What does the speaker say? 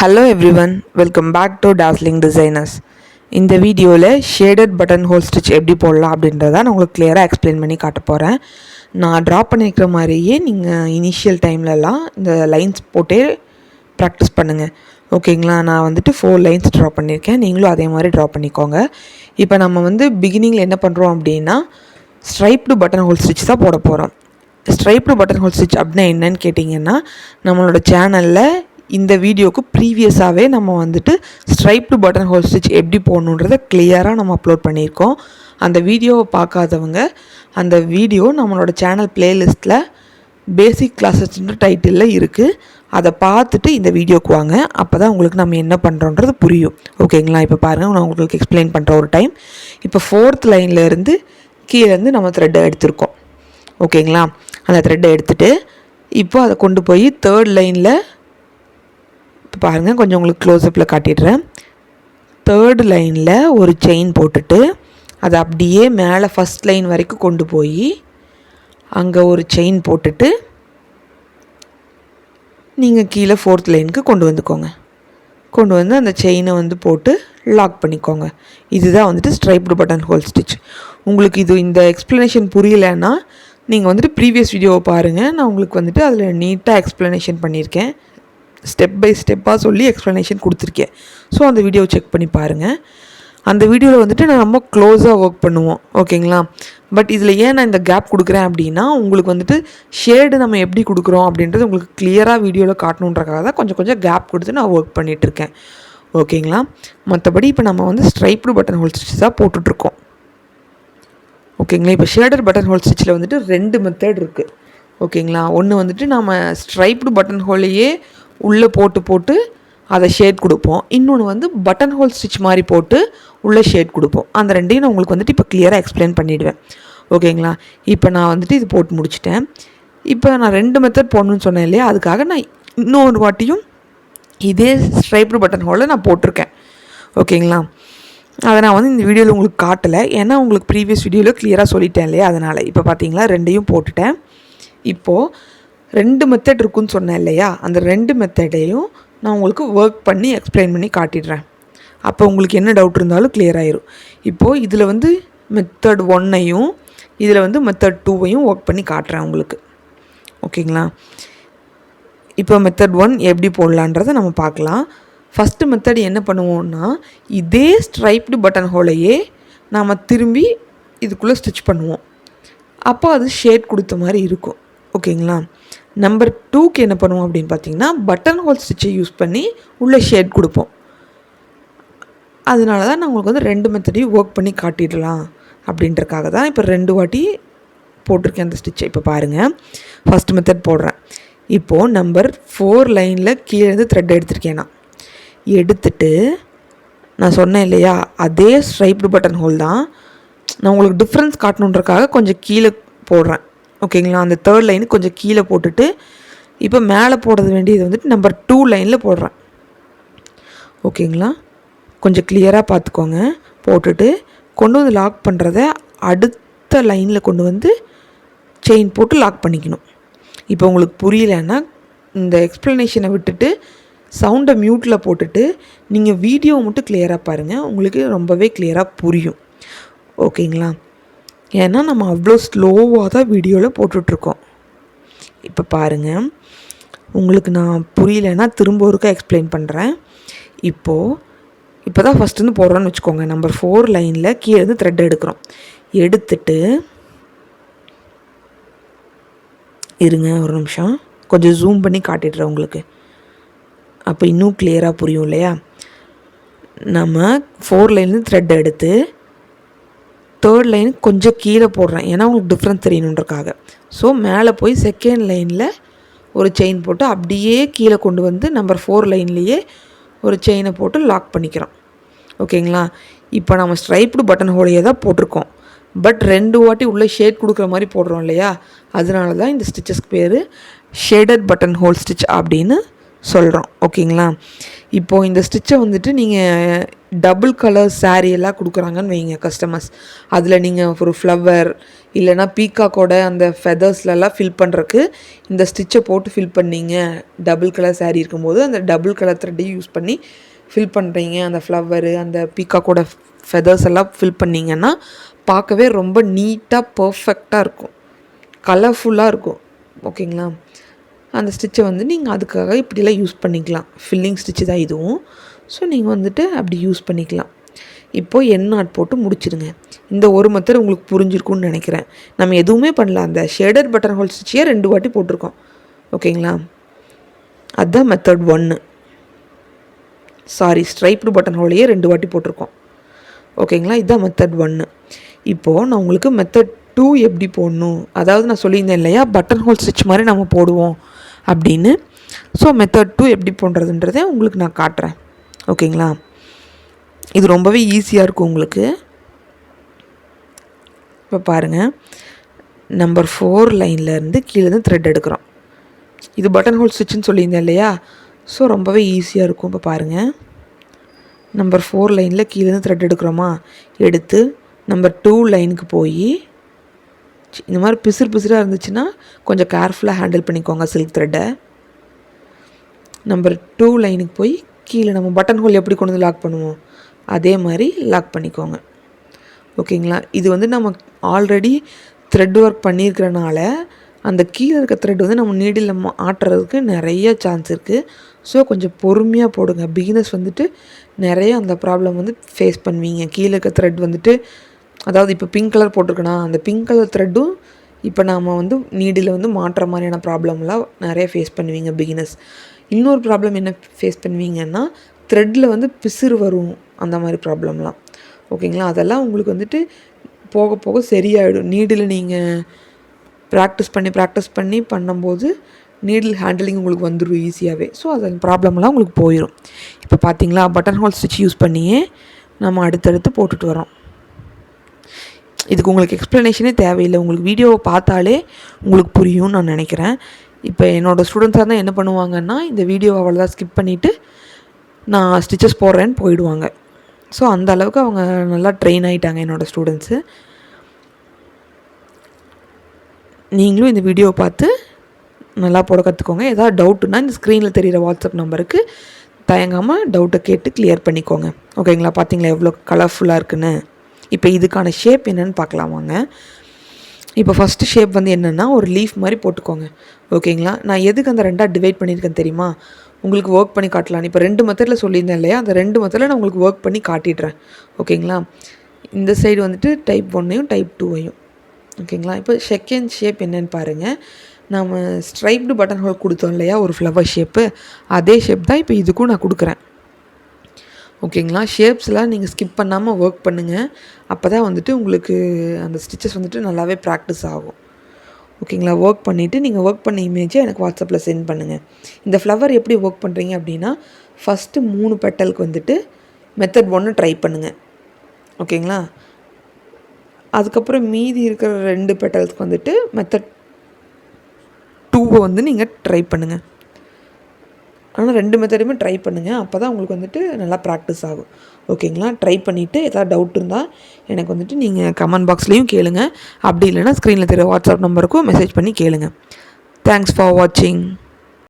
Hello everyone, welcome back to Dazzling Designers. இந்த வீடியோவில் shaded button whole stitch எப்படி போடலாம் அப்படின்றத நான் உங்களுக்கு கிளியராக எக்ஸ்பிளைன் பண்ணி காட்ட போகிறேன். நான் ட்ரா பண்ணியிருக்கிற மாதிரியே நீங்கள் இனிஷியல் டைம்லலாம் இந்த லைன்ஸ் போட்டே ப்ராக்டிஸ் பண்ணுங்கள். ஓகேங்களா? நான் வந்துட்டு 4 லைன்ஸ் ட்ரா பண்ணியிருக்கேன். நீங்களும் அதே மாதிரி ட்ரா பண்ணிக்கோங்க. இப்போ நம்ம பிகினிங்கில் என்ன பண்ணுறோம் அப்படின்னா ஸ்ட்ரைப்டு பட்டன் ஹோல் ஸ்டிச் தான் போட போகிறோம். ஸ்ட்ரைப்டு பட்டன் ஹோல் ஸ்டிச் அப்படின்னா என்னன்னு கேட்டிங்கன்னா, நம்மளோட சேனலில் இந்த வீடியோவுக்கு ப்ரீவியஸாகவே நம்ம வந்துட்டு ஸ்ட்ரைப்டு பட்டன் ஹோல் ஸ்டிச் எப்படி போடணுன்றதை கிளியராக நம்ம அப்லோட் பண்ணியிருக்கோம். அந்த வீடியோவை பார்க்காதவங்க அந்த வீடியோ நம்மளோட சேனல் ப்ளேலிஸ்ட்டில் பேசிக் கிளாஸஸ்ன்ற டைட்டிலில் இருக்குது. அதை பார்த்துட்டு இந்த வீடியோக்கு வாங்க. அப்போ தான் உங்களுக்கு நம்ம என்ன பண்ணுறோன்றது புரியும். ஓகேங்களா? இப்போ பாருங்கள், நான் உங்களுக்கு எக்ஸ்பிளைன் பண்ணுற ஒரு டைம். இப்போ 4th லைன்லேருந்து கீழேருந்து நம்ம த்ரெட்டை எடுத்திருக்கோம். ஓகேங்களா? அந்த த்ரெட்டை எடுத்துகிட்டு இப்போ அதை கொண்டு போய் 3rd லைனில் இப்போ பாருங்கள், கொஞ்சம் உங்களுக்கு க்ளோஸ்அப்பில் காட்டிடுறேன். 3rd லைனில் ஒரு செயின் போட்டுட்டு அதை அப்படியே மேலே 1st லைன் வரைக்கும் கொண்டு போய் அங்கே ஒரு செயின் போட்டுட்டு நீங்கள் கீழே 4th லைனுக்கு கொண்டு வந்துக்கோங்க. கொண்டு வந்து அந்த செயினை போட்டு லாக் பண்ணிக்கோங்க. இதுதான் வந்துட்டு ஸ்ட்ரைப்டு பட்டன் ஹோல் ஸ்டிச். உங்களுக்கு இந்த எக்ஸ்ப்ளனேஷன் புரியலைன்னா நீங்கள் ப்ரீவியஸ் வீடியோவை பாருங்கள். நான் உங்களுக்கு அதில் நீட்டாக எக்ஸ்ப்ளனேஷன் பண்ணியிருக்கேன். ஸ்டெப் பை ஸ்டெப்பாக சொல்லி எக்ஸ்ப்ளனேஷன் கொடுத்துருக்கேன். ஸோ அந்த வீடியோவை செக் பண்ணி பாருங்கள். அந்த வீடியோவில் நான் ரொம்ப க்ளோஸாக ஒர்க் பண்ணுவோம். ஓகேங்களா? பட் இதில் ஏன் நான் இந்த கேப் கொடுக்குறேன் அப்படின்னா, உங்களுக்கு ஷேடு நம்ம எப்படி கொடுக்குறோம் அப்படின்றது உங்களுக்கு கிளியராக வீடியோவில் காட்டணுன்றக்காக தான் கொஞ்சம் கேப் கொடுத்து நான் ஒர்க் பண்ணிகிட்ருக்கேன். ஓகேங்களா? மற்றபடி இப்போ நம்ம ஸ்ட்ரைப்டு பட்டன் ஹோல் ஸ்டிச் தான் போட்டுட்ருக்கோம். ஓகேங்களா? இப்போ ஷேடட் பட்டன் ஹோல் ஸ்டிச்சில் 2 மெத்தட் இருக்குது. ஓகேங்களா? ஒன்று நம்ம ஸ்ட்ரைப்டு பட்டன் ஹோலையே உள்ளே போட்டு அதை ஷேட் கொடுப்போம். இன்னொன்று பட்டன் ஹோல் ஸ்டிச் மாதிரி போட்டு உள்ளே ஷேட் கொடுப்போம். அந்த ரெண்டையும் நான் உங்களுக்கு இப்போ கிளியராக எக்ஸ்பிளைன் பண்ணிவிடுவேன். ஓகேங்களா? இப்போ நான் இது போட்டு முடிச்சிட்டேன். இப்போ நான் 2 மெத்தட் போடணுன்னு சொன்னேன் இல்லையா, அதுக்காக நான் இன்னொரு வாட்டியும் இதே ஸ்ட்ரைப்டு பட்டன் ஹோலை நான் போட்டிருக்கேன். ஓகேங்களா? அதை நான் இந்த வீடியோவில் உங்களுக்கு காட்டலை, ஏன்னா உங்களுக்கு ப்ரீவியஸ் வீடியோவில் கிளியராக சொல்லிட்டேன் இல்லையா, அதனால். இப்போ பார்த்தீங்களா, 2யும் போட்டுட்டேன். இப்போது 2 மெத்தட் இருக்குன்னு சொன்னேன் இல்லையா, அந்த 2 மெத்தடையும் நான் உங்களுக்கு ஒர்க் பண்ணி எக்ஸ்பிளைன் பண்ணி காட்டிடுறேன். அப்போ உங்களுக்கு என்ன டவுட் இருந்தாலும் கிளியர் ஆயிரும். இப்போது இதில் மெத்தட் 1ஐயும் இதில் மெத்தட் 2ஐயும் ஒர்க் பண்ணி காட்டுறேன் உங்களுக்கு. ஓகேங்களா? இப்போ மெத்தட் 1 எப்படி போடலான்றதை நம்ம பார்க்கலாம். ஃபஸ்ட்டு மெத்தட் என்ன பண்ணுவோம்னா, இதே ஸ்ட்ரைப்டு பட்டன் ஹோலையே நாம் திரும்பி இதுக்குள்ளே ஸ்டிச் பண்ணுவோம். அப்போ அது ஷேட் கொடுத்த மாதிரி இருக்கும். ஓகேங்களா? நம்பர் 2க்கு என்ன பண்ணுவோம் அப்படின்னு பார்த்தீங்கன்னா, பட்டன் ஹோல் ஸ்டிச்சை யூஸ் பண்ணி உள்ளே ஷேட் கொடுப்போம். அதனால தான் நான் உங்களுக்கு 2 மெத்தடையும் ஒர்க் பண்ணி காட்டிடலாம் அப்படின்றக்காக தான் இப்போ 2 வாட்டி போட்டிருக்கேன் அந்த ஸ்டிச்சை. இப்போ பாருங்கள், ஃபஸ்ட் மெத்தட் போடுறேன். இப்போது நம்பர் 4 லைனில் கீழேருந்து த்ரெட் எடுத்திருக்கேன். நான் எடுத்துட்டு நான் சொன்னேன் இல்லையா, அதே ஸ்ட்ரைப்டு பட்டன் ஹோல் தான். நான் உங்களுக்கு டிஃப்ரென்ஸ் காட்டணுன்றக்காக கொஞ்சம் கீழே போடுறேன். ஓகேங்களா? அந்த 3rd லைனுக்கு கொஞ்சம் கீழே போட்டுட்டு இப்போ மேலே போடுறது வேண்டியது நம்பர் 2 லைனில் போடுறேன். ஓகேங்களா? கொஞ்சம் கிளியராக பார்த்துக்கோங்க. போட்டுட்டு கொண்டு லாக் பண்ணுறத அடுத்த லைனில் கொண்டு செயின் போட்டு லாக் பண்ணிக்கணும். இப்போ உங்களுக்கு புரியலைன்னா இந்த எக்ஸ்ப்ளனேஷனை விட்டுட்டு சவுண்டை மியூட்டில் போட்டுட்டு நீங்கள் வீடியோவை மட்டும் கிளியராக பாருங்கள். உங்களுக்கு ரொம்பவே கிளியராக புரியும். ஓகேங்களா? ஏன்னா நம்ம அவ்வளோ ஸ்லோவாக தான் வீடியோவில் போட்டுட்ருக்கோம். இப்போ பாருங்கள், உங்களுக்கு நான் புரியலைன்னா திரும்ப ஒருக்கா எக்ஸ்பிளைன் பண்ணுறேன். இப்போ தான் ஃபஸ்ட்டு போடுறோன்னு வச்சுக்கோங்க. நம்பர் 4 லைனில் கீழே த்ரெட் எடுக்கிறோம். எடுத்துட்டு இருங்க ஒரு நிமிஷம், கொஞ்சம் ஜூம் பண்ணி காட்டிடுறேன் உங்களுக்கு. அப்போ இன்னும் கிளியராக புரியும் இல்லையா? நம்ம 4 லைன்லேருந்து த்ரெட் எடுத்து 3rd லைனுக்கு கொஞ்சம் கீழே போடுறேன், ஏன்னா உங்களுக்கு டிஃப்ரென்ஸ் தெரியணுன்றக்காக. ஸோ மேலே போய் 2nd லைனில் ஒரு செயின் போட்டு அப்படியே கீழே கொண்டு நம்பர் 4 லைன்லேயே ஒரு செயினை போட்டு லாக் பண்ணிக்கிறோம். ஓகேங்களா? இப்போ நம்ம ஸ்ட்ரைப்டு பட்டன் ஹோலையே தான் போட்டிருக்கோம். பட் 2 வாட்டி உள்ளே ஷேட் கொடுக்குற மாதிரி போடுறோம் இல்லையா, அதனால தான் இந்த ஸ்டிச்சஸ்க்கு பேர் ஷேடட் பட்டன் ஹோல் ஸ்டிச் அப்படின்னு சொல்கிறோம். ஓகேங்களா? இப்போது இந்த ஸ்டிச்சை வந்துட்டு நீங்கள் டபுள் கலர் சாரீ எல்லாம் கொடுக்குறாங்கன்னு வைங்க கஸ்டமர்ஸ். அதில் நீங்கள் ஒரு ஃப்ளவர் இல்லைனா பீக்காக்கோட அந்த ஃபெதர்ஸ்லலாம் ஃபில் பண்ணுறக்கு இந்த ஸ்டிச்சை போட்டு ஃபில் பண்ணிங்க. டபுள் கலர் சாரீ இருக்கும்போது அந்த டபுள் கலர் த்ரெட்டையும் யூஸ் பண்ணி ஃபில் பண்ணுறீங்க. அந்த ஃப்ளவரு அந்த பீக்காக்கோட ஃபெதர்ஸ் எல்லாம் ஃபில் பண்ணிங்கன்னா பார்க்கவே ரொம்ப நீட்டாக பர்ஃபெக்டாக இருக்கும், கலர்ஃபுல்லாக இருக்கும். ஓகேங்களா? அந்த ஸ்டிச்சை வந்து நீங்கள் அதுக்காக இப்படிலாம் யூஸ் பண்ணிக்கலாம். ஃபில்லிங் ஸ்டிச்சு தான் இதுவும். ஸோ நீங்கள் வந்துட்டு அப்படி யூஸ் பண்ணிக்கலாம். இப்போது என் நாட் போட்டு முடிச்சிடுங்க. இந்த ஒரு மெத்தட் உங்களுக்கு புரிஞ்சிருக்கும்னு நினைக்கிறேன். நம்ம எதுவுமே பண்ணலாம், அந்த ஷேடட் பட்டன் ஹோல் ஸ்டிச்சையே 2 வாட்டி போட்டிருக்கோம். ஓகேங்களா? அதுதான் மெத்தட் 1. ஸ்ட்ரைப்டு பட்டன் ஹோலையே 2 வாட்டி போட்டிருக்கோம். ஓகேங்களா? இதுதான் மெத்தட் 1. இப்போது நான் உங்களுக்கு மெத்தட் 2 எப்படி போடணும், அதாவது நான் சொல்லியிருந்தேன் இல்லையா, பட்டன் ஹோல் ஸ்டிச் மாதிரி நம்ம போடுவோம் அப்படின்னு. ஸோ மெத்தட் 2 எப்படி போடுறதுன்றதை உங்களுக்கு நான் காட்டுறேன். ஓகேங்களா? இது ரொம்பவே ஈஸியாக இருக்கும் உங்களுக்கு. இப்போ பாருங்கள், நம்பர் 4 லைன்லேருந்து கீழேருந்து த்ரெட் எடுக்கிறோம். இது பட்டன் ஹோல் ஸ்டிச்சுன்னு சொல்லியிருந்தேன் இல்லையா, ஸோ ரொம்பவே ஈஸியாக இருக்கும். இப்போ பாருங்கள், நம்பர் 4 லைனில் கீழேருந்து த்ரெட் எடுக்கிறோமா, எடுத்து நம்பர் 2 லைனுக்கு போய் இந்த மாதிரி பிசுறாக இருந்துச்சுன்னா கொஞ்சம் கேர்ஃபுல்லாக ஹேண்டில் பண்ணிக்கோங்க சில்க் த்ரெட்டை. நம்பர் 2 லைனுக்கு போய் கீழே நம்ம பட்டன் ஹோல் எப்படி கொண்டு வந்து லாக் பண்ணுவோம் அதே மாதிரி லாக் பண்ணிக்கோங்க. ஓகேங்களா? இது வந்து நம்ம ஆல்ரெடி த்ரெட் ஒர்க் பண்ணியிருக்கிறனால அந்த கீழே இருக்க த்ரெட் வந்து நம்ம நீடில் ஆட்டுறதுக்கு நிறைய சான்ஸ் இருக்குது. ஸோ கொஞ்சம் பொறுமையாக போடுங்க. பிகினர்ஸ் வந்துட்டு நிறைய அந்த ப்ராப்ளம் வந்து ஃபேஸ் பண்ணுவீங்க. கீழே இருக்க த்ரெட் வந்துட்டு, அதாவது இப்போ பிங்க் கலர் போட்டிருக்கேன்னா அந்த பிங்க் கலர் த்ரெட்டும் இப்போ நாம் வந்து நீடில் வந்து மாட்டுற மாதிரியான ப்ராப்ளம்லாம் நிறைய ஃபேஸ் பண்ணுவீங்க பிகினர்ஸ். இன்னொரு ப்ராப்ளம் என்ன ஃபேஸ் பண்ணுவீங்கன்னா, த்ரெட்டில் வந்து பிசுறு வரும், அந்த மாதிரி ப்ராப்ளம்லாம். ஓகேங்களா? அதெல்லாம் உங்களுக்கு வந்துட்டு போக போக சரியாயிடும். நீடில் நீங்கள் ப்ராக்டிஸ் பண்ணி பண்ணும்போது நீடில் ஹேண்டிலிங் உங்களுக்கு வந்துடும் ஈஸியாகவே. ஸோ அது ப்ராப்ளம்லாம் உங்களுக்கு போயிடும். இப்போ பார்த்தீங்களா, பட்டன் ஹோல் ஸ்டிச் யூஸ் பண்ணியே நம்ம அடுத்தடுத்து போட்டுட்டு வரோம். இதுக்கு உங்களுக்கு எக்ஸ்ப்ளனேஷனே தேவையில்லை, உங்களுக்கு வீடியோவை பார்த்தாலே உங்களுக்கு புரியும்னு நான் நினைக்கிறேன். இப்போ என்னோடய ஸ்டூடெண்ட்ஸாக இருந்தால் என்ன பண்ணுவாங்கன்னா, இந்த வீடியோவை அவ்வளோதான் ஸ்கிப் பண்ணிவிட்டு நான் ஸ்டிச்சஸ் போடுறேன்னு போயிடுவாங்க. ஸோ அந்த அளவுக்கு அவங்க நல்லா ட்ரெயின் ஆகிட்டாங்க என்னோடய ஸ்டூடெண்ட்ஸு. நீங்களும் இந்த வீடியோவை பார்த்து நல்லா போட கற்றுக்கோங்க. ஏதாவது டவுட்டுன்னா இந்த ஸ்க்ரீனில் தெரிகிற வாட்ஸ்அப் நம்பருக்கு தயங்காமல் டவுட்டை கேட்டு கிளியர் பண்ணிக்கோங்க. ஓகேங்களா? பார்த்தீங்களா எவ்வளோ கலர்ஃபுல்லாக இருக்குன்னு. இப்போ இதுக்கான ஷேப் என்னென்னு பார்க்கலாம் வாங்க. இப்போ ஃபஸ்ட்டு ஷேப் வந்து என்னென்னா, ஒரு லீஃப் மாதிரி போட்டுக்கோங்க. ஓகேங்களா? நான் எதுக்கு அந்த 2ஆக டிவைட் பண்ணியிருக்கேன் தெரியுமா, உங்களுக்கு ஒர்க் பண்ணி காட்டலாம். இப்போ 2 மெத்தடில் சொல்லியிருந்தேன் இல்லையா, அந்த 2 மெத்தடில் நான் உங்களுக்கு ஒர்க் பண்ணி காட்டிடுறேன். ஓகேங்களா? இந்த சைடு வந்துட்டு டைப் 1ஐயும் டைப் 2ஐயும். ஓகேங்களா? இப்போ செகண்ட் ஷேப் என்னென்னு பாருங்கள். நம்ம ஸ்ட்ரைப்டு பட்டன் ஹோல் கொடுத்தோம் இல்லையா, ஒரு ஃப்ளவர் ஷேப்பு, அதே ஷேப் தான் இப்போ இதுக்கும் நான் கொடுக்குறேன். ஓகேங்களா? ஷேப்ஸ்லாம் நீங்கள் ஸ்கிப் பண்ணாமல் ஒர்க் பண்ணுங்கள். அப்போ தான் வந்துட்டு உங்களுக்கு அந்த ஸ்டிச்சஸ் வந்துட்டு நல்லாவே ப்ராக்டிஸ் ஆகும். ஓகேங்களா? ஒர்க் பண்ணிவிட்டு நீங்கள் ஒர்க் பண்ண இமேஜை எனக்கு வாட்ஸ்அப்பில் சென்ட் பண்ணுங்கள். இந்த ஃப்ளவர் எப்படி ஒர்க் பண்ணுறீங்க அப்படின்னா, ஃபஸ்ட்டு 3 பெட்டலுக்கு வந்துட்டு மெத்தட் 1 ட்ரை பண்ணுங்கள். ஓகேங்களா? அதுக்கப்புறம் மீதி இருக்கிற 2 பெட்டல்ஸ்க்கு வந்துட்டு மெத்தட் 2 வந்து நீங்கள் ட்ரை பண்ணுங்கள். ஆனால் 2 மெத்தடுமே ட்ரை பண்ணுங்கள். அப்போ தான் உங்களுக்கு வந்துட்டு நல்லா ப்ராக்டிஸ் ஆகும். ஓகேங்களா? ட்ரை பண்ணிவிட்டு எதாவது டவுட் இருந்தால் எனக்கு வந்துட்டு நீங்கள் கமெண்ட் பாக்ஸ்லேயும் கேளுங்க. அப்படி இல்லைனா ஸ்க்ரீனில் தெரிய வாட்ஸ்அப் நம்பருக்கும் மெசேஜ் பண்ணி கேளுங்க. தேங்க்ஸ் ஃபார் வாட்சிங்.